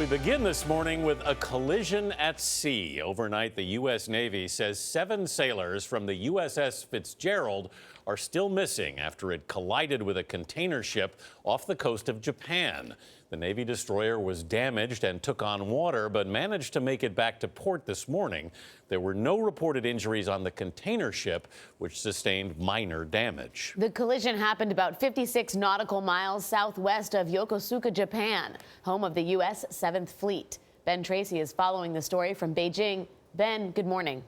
We begin this morning with a collision at sea. Overnight, the U.S. Navy says 7 sailors from the USS Fitzgerald are still missing after it collided with a container ship off the coast of Japan. The Navy destroyer was damaged and took on water, but managed to make it back to port this morning. There were no reported injuries on the container ship, which sustained minor damage. The collision happened about 56 nautical miles southwest of Yokosuka, Japan, home of the U.S. 7th Fleet. Ben Tracy is following the story from Beijing. Ben, good morning.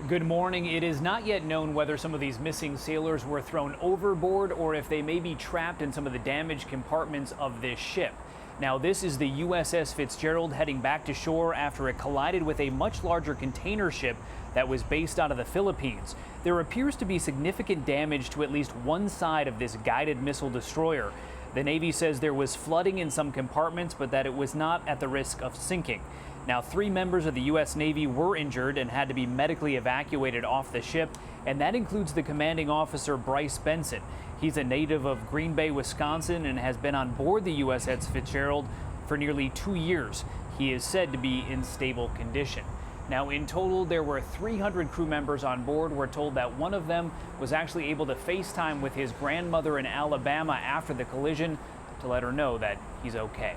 Good morning. It is not yet known whether some of these missing sailors were thrown overboard or if they may be trapped in some of the damaged compartments of this ship. Now, this is the USS Fitzgerald heading back to shore after it collided with a much larger container ship that was based out of the Philippines. There appears to be significant damage to at least one side of this guided missile destroyer. The Navy says there was flooding in some compartments, but that it was not at the risk of sinking. Now, 3 members of the U.S. Navy were injured and had to be medically evacuated off the ship, and that includes the commanding officer, Bryce Benson. He's a native of Green Bay, Wisconsin, and has been on board the USS Fitzgerald for nearly 2 years. He is said to be in stable condition. Now, in total, there were 300 crew members on board. We're told that one of them was actually able to FaceTime with his grandmother in Alabama after the collision to let her know that he's okay.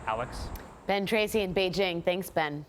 Alex? Ben Tracy in Beijing. Thanks, Ben.